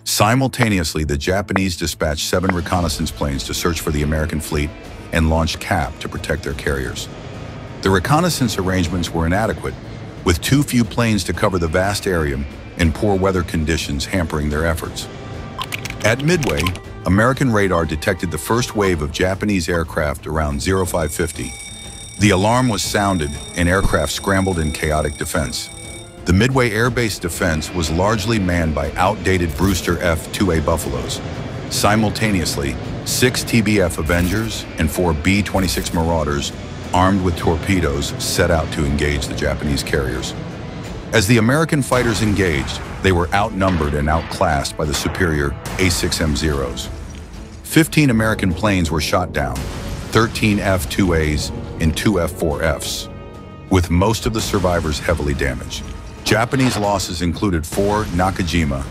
Simultaneously, the Japanese dispatched 7 reconnaissance planes to search for the American fleet and launched CAP to protect their carriers. The reconnaissance arrangements were inadequate, with too few planes to cover the vast area and poor weather conditions hampering their efforts. At Midway, American radar detected the first wave of Japanese aircraft around 0550. The alarm was sounded and aircraft scrambled in chaotic defense. The Midway Air Base defense was largely manned by outdated Brewster F-2A Buffaloes. Simultaneously, 6 TBF Avengers and 4 B-26 Marauders, armed with torpedoes, set out to engage the Japanese carriers. As the American fighters engaged, they were outnumbered and outclassed by the superior A-6M-0s. 15 American planes were shot down, 13 F-2As and 2 F-4Fs, with most of the survivors heavily damaged. Japanese losses included 4 Nakajima,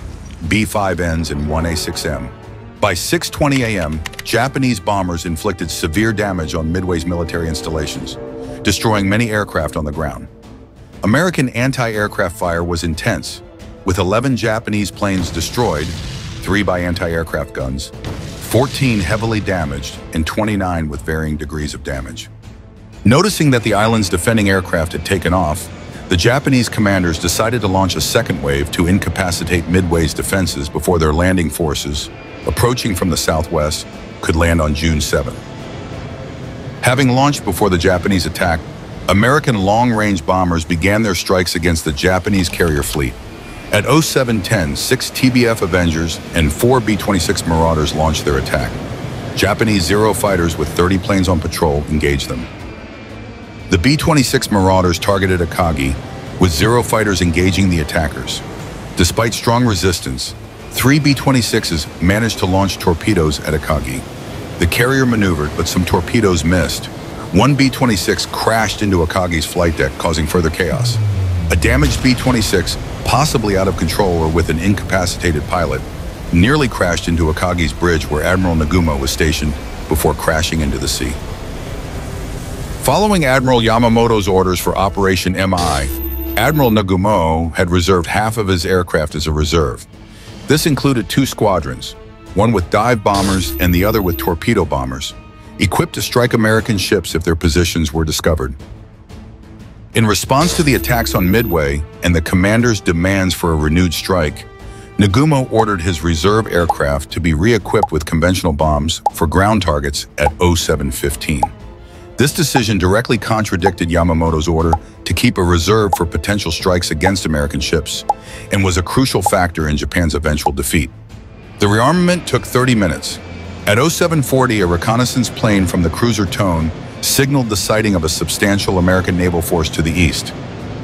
B-5Ns and 1 A-6M. By 6:20 a.m., Japanese bombers inflicted severe damage on Midway's military installations, destroying many aircraft on the ground. American anti-aircraft fire was intense, with 11 Japanese planes destroyed, 3 by anti-aircraft guns, 14 heavily damaged, and 29 with varying degrees of damage. Noticing that the island's defending aircraft had taken off, the Japanese commanders decided to launch a second wave to incapacitate Midway's defenses before their landing forces, approaching from the southwest, could land on June 7. Having launched before the Japanese attack, American long-range bombers began their strikes against the Japanese carrier fleet. At 0710, 6 TBF Avengers and 4 B-26 Marauders launched their attack. Japanese Zero fighters with 30 planes on patrol engaged them. The B-26 Marauders targeted Akagi, with Zero fighters engaging the attackers. Despite strong resistance, 3 B-26s managed to launch torpedoes at Akagi. The carrier maneuvered, but some torpedoes missed. 1 B-26 crashed into Akagi's flight deck, causing further chaos. A damaged B-26, possibly out of control or with an incapacitated pilot, nearly crashed into Akagi's bridge where Admiral Nagumo was stationed before crashing into the sea. Following Admiral Yamamoto's orders for Operation MI, Admiral Nagumo had reserved half of his aircraft as a reserve. This included 2 squadrons, one with dive bombers and the other with torpedo bombers, equipped to strike American ships if their positions were discovered. In response to the attacks on Midway and the commander's demands for a renewed strike, Nagumo ordered his reserve aircraft to be re-equipped with conventional bombs for ground targets at 0715. This decision directly contradicted Yamamoto's order to keep a reserve for potential strikes against American ships and was a crucial factor in Japan's eventual defeat. The rearmament took 30 minutes. At 0740, a reconnaissance plane from the cruiser Tone signaled the sighting of a substantial American naval force to the east,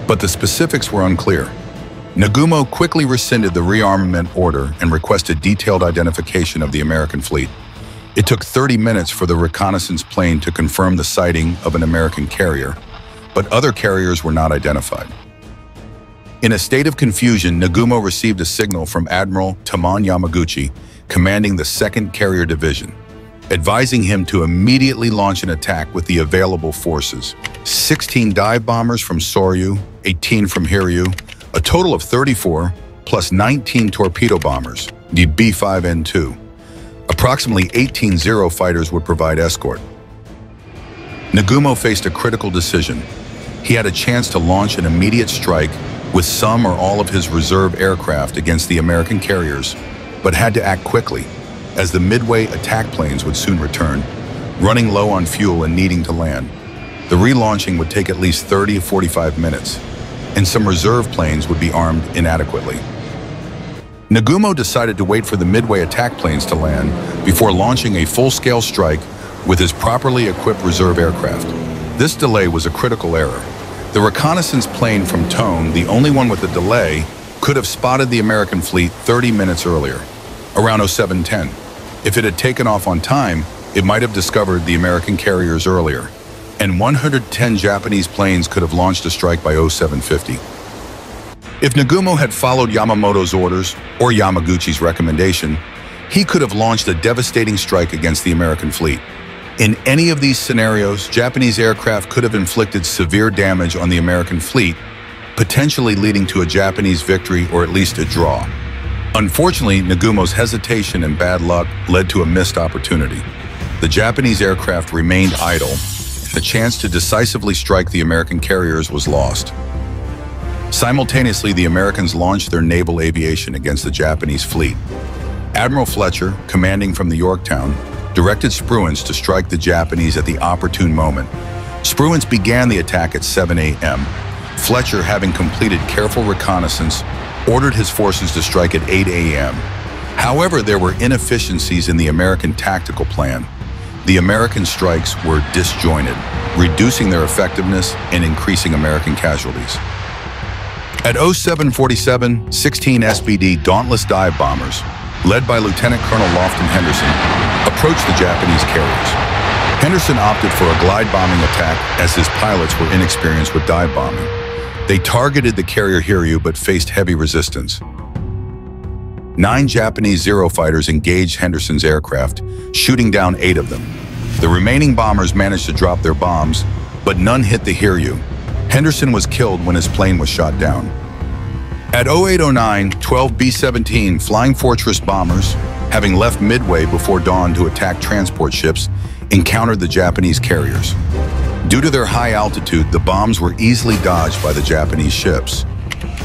but the specifics were unclear. Nagumo quickly rescinded the rearmament order and requested detailed identification of the American fleet. It took 30 minutes for the reconnaissance plane to confirm the sighting of an American carrier, but other carriers were not identified. In a state of confusion, Nagumo received a signal from Admiral Tamon Yamaguchi, commanding the 2nd Carrier Division, advising him to immediately launch an attack with the available forces. 16 dive bombers from Soryu, 18 from Hiryu, a total of 34, plus 19 torpedo bombers, the B-5N2. Approximately 18 Zero fighters would provide escort. Nagumo faced a critical decision. He had a chance to launch an immediate strike with some or all of his reserve aircraft against the American carriers, but had to act quickly, as the Midway attack planes would soon return, running low on fuel and needing to land. The relaunching would take at least 30 to 45 minutes, and some reserve planes would be armed inadequately. Nagumo decided to wait for the Midway attack planes to land before launching a full-scale strike with his properly equipped reserve aircraft. This delay was a critical error. The reconnaissance plane from Tone, the only one with a delay, could have spotted the American fleet 30 minutes earlier, around 0710. If it had taken off on time, it might have discovered the American carriers earlier, and 110 Japanese planes could have launched a strike by 0750. If Nagumo had followed Yamamoto's orders or Yamaguchi's recommendation, he could have launched a devastating strike against the American fleet. In any of these scenarios, Japanese aircraft could have inflicted severe damage on the American fleet, potentially leading to a Japanese victory or at least a draw. Unfortunately, Nagumo's hesitation and bad luck led to a missed opportunity. The Japanese aircraft remained idle. The chance to decisively strike the American carriers was lost. Simultaneously, the Americans launched their naval aviation against the Japanese fleet. Admiral Fletcher, commanding from the Yorktown, directed Spruance to strike the Japanese at the opportune moment. Spruance began the attack at 7 a.m. Fletcher, having completed careful reconnaissance, ordered his forces to strike at 8 a.m. However, there were inefficiencies in the American tactical plan. The American strikes were disjointed, reducing their effectiveness and increasing American casualties. At 07:47, 16 SBD Dauntless dive bombers, led by Lieutenant Colonel Lofton Henderson, approached the Japanese carriers. Henderson opted for a glide bombing attack as his pilots were inexperienced with dive bombing. They targeted the carrier Hiryu but faced heavy resistance. 9 Japanese Zero fighters engaged Henderson's aircraft, shooting down 8 of them. The remaining bombers managed to drop their bombs, but none hit the Hiryu. Henderson was killed when his plane was shot down. At 08:09, 12 B-17 Flying Fortress bombers, having left Midway before dawn to attack transport ships, encountered the Japanese carriers. Due to their high altitude, the bombs were easily dodged by the Japanese ships.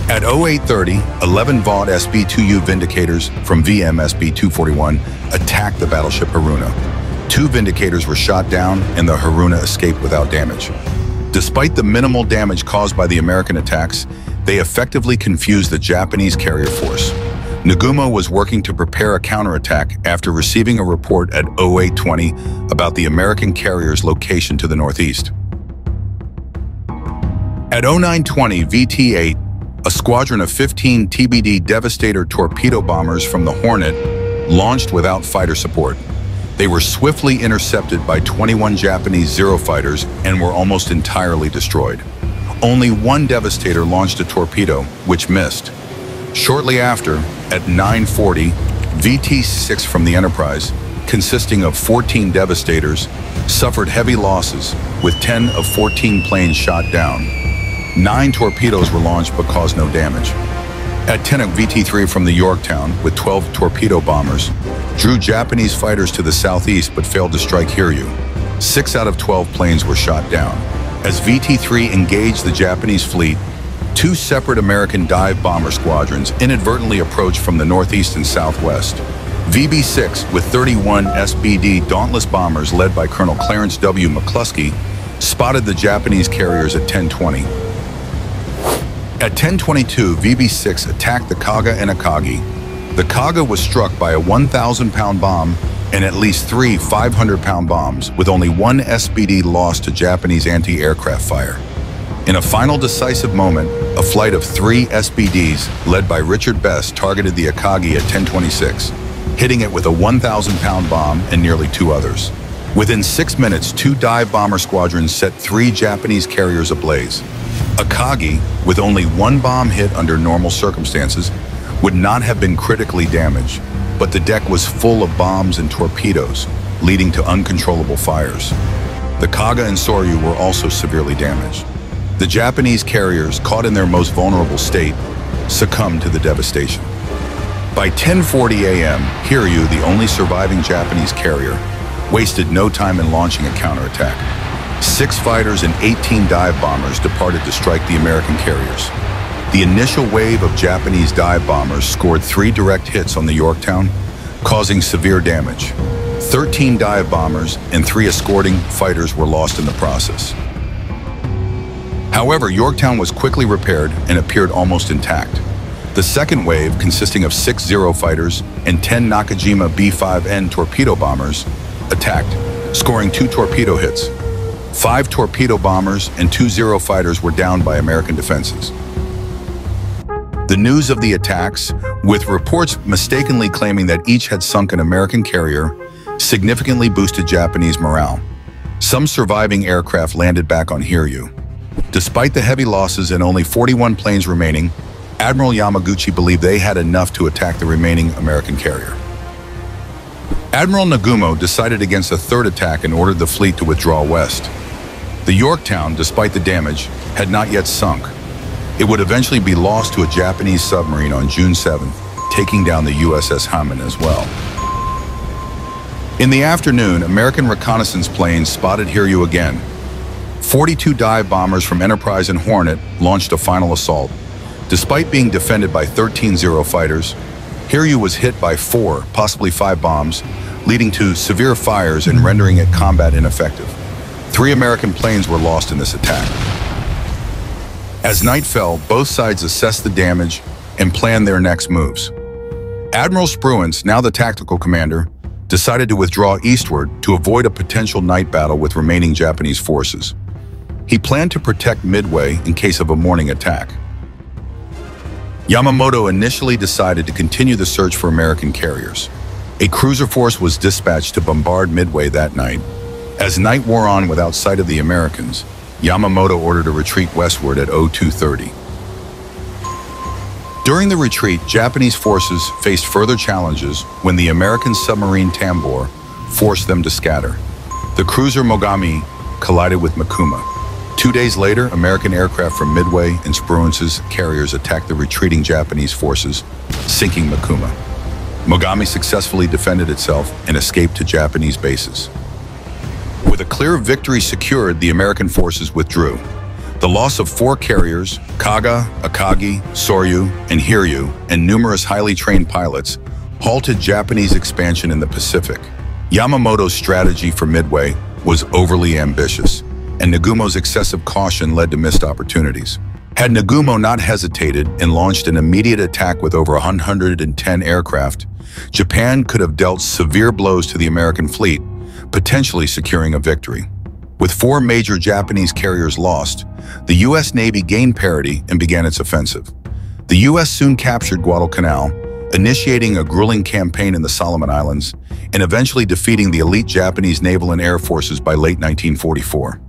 At 08:30, 11 Vought SB-2U Vindicators from VM SB-241 attacked the battleship Haruna. 2 Vindicators were shot down and the Haruna escaped without damage. Despite the minimal damage caused by the American attacks, they effectively confused the Japanese carrier force. Nagumo was working to prepare a counterattack after receiving a report at 08:20 about the American carrier's location to the northeast. At 09:20 VT-8, a squadron of 15 TBD Devastator torpedo bombers from the Hornet launched without fighter support. They were swiftly intercepted by 21 Japanese Zero fighters and were almost entirely destroyed. Only 1 Devastator launched a torpedo, which missed. Shortly after, at 9:40, VT-6 from the Enterprise, consisting of 14 Devastators, suffered heavy losses, with 10 of 14 planes shot down. 9 torpedoes were launched but caused no damage. At 10, VT-3 from the Yorktown, with 12 torpedo bombers, drew Japanese fighters to the southeast but failed to strike Hiryu. 6 out of 12 planes were shot down. As VT-3 engaged the Japanese fleet, 2 separate American dive bomber squadrons inadvertently approached from the northeast and southwest. VB-6, with 31 SBD Dauntless bombers led by Colonel Clarence W. McCluskey, spotted the Japanese carriers at 10:20. At 10:22, VB-6 attacked the Kaga and Akagi. The Kaga was struck by a 1,000-pound bomb and at least 3 500-pound bombs, with only 1 SBD lost to Japanese anti-aircraft fire. In a final decisive moment, a flight of 3 SBDs, led by Richard Best, targeted the Akagi at 10:26, hitting it with a 1,000-pound bomb and nearly 2 others. Within 6 minutes, 2 dive bomber squadrons set 3 Japanese carriers ablaze. Akagi, with only 1 bomb hit under normal circumstances, would not have been critically damaged, but the deck was full of bombs and torpedoes, leading to uncontrollable fires. The Kaga and Soryu were also severely damaged. The Japanese carriers, caught in their most vulnerable state, succumbed to the devastation. By 10:40 a.m., Hiryu, the only surviving Japanese carrier, wasted no time in launching a counterattack. 6 fighters and 18 dive bombers departed to strike the American carriers. The initial wave of Japanese dive bombers scored 3 direct hits on the Yorktown, causing severe damage. 13 dive bombers and 3 escorting fighters were lost in the process. However, Yorktown was quickly repaired and appeared almost intact. The second wave, consisting of 6 Zero fighters and 10 Nakajima B-5N torpedo bombers, attacked, scoring 2 torpedo hits. 5 torpedo bombers and 2 Zero fighters were downed by American defenses. The news of the attacks, with reports mistakenly claiming that each had sunk an American carrier, significantly boosted Japanese morale. Some surviving aircraft landed back on Hiryu. Despite the heavy losses and only 41 planes remaining, Admiral Yamaguchi believed they had enough to attack the remaining American carrier. Admiral Nagumo decided against a third attack and ordered the fleet to withdraw west. The Yorktown, despite the damage, had not yet sunk. It would eventually be lost to a Japanese submarine on June 7, taking down the USS Hyman as well. In the afternoon, American reconnaissance planes spotted Hiryu again. 42 dive bombers from Enterprise and Hornet launched a final assault. Despite being defended by 13 Zero fighters, Hiryu was hit by 4, possibly 5 bombs, leading to severe fires and rendering it combat ineffective. 3 American planes were lost in this attack. As night fell, both sides assessed the damage and planned their next moves. Admiral Spruance, now the tactical commander, decided to withdraw eastward to avoid a potential night battle with remaining Japanese forces. He planned to protect Midway in case of a morning attack. Yamamoto initially decided to continue the search for American carriers. A cruiser force was dispatched to bombard Midway that night. As night wore on without sight of the Americans, Yamamoto ordered a retreat westward at 0230. During the retreat, Japanese forces faced further challenges when the American submarine Tambor forced them to scatter. The cruiser Mogami collided with Mikuma. 2 days later, American aircraft from Midway and Spruance's carriers attacked the retreating Japanese forces, sinking Mikuma. Mogami successfully defended itself and escaped to Japanese bases. With a clear victory secured, the American forces withdrew. The loss of 4 carriers, Kaga, Akagi, Soryu, and Hiryu, and numerous highly trained pilots, halted Japanese expansion in the Pacific. Yamamoto's strategy for Midway was overly ambitious, and Nagumo's excessive caution led to missed opportunities. Had Nagumo not hesitated and launched an immediate attack with over 110 aircraft, Japan could have dealt severe blows to the American fleet, potentially securing a victory. With 4 major Japanese carriers lost, the U.S. Navy gained parity and began its offensive. The U.S. soon captured Guadalcanal, initiating a grueling campaign in the Solomon Islands, and eventually defeating the elite Japanese naval and air forces by late 1944.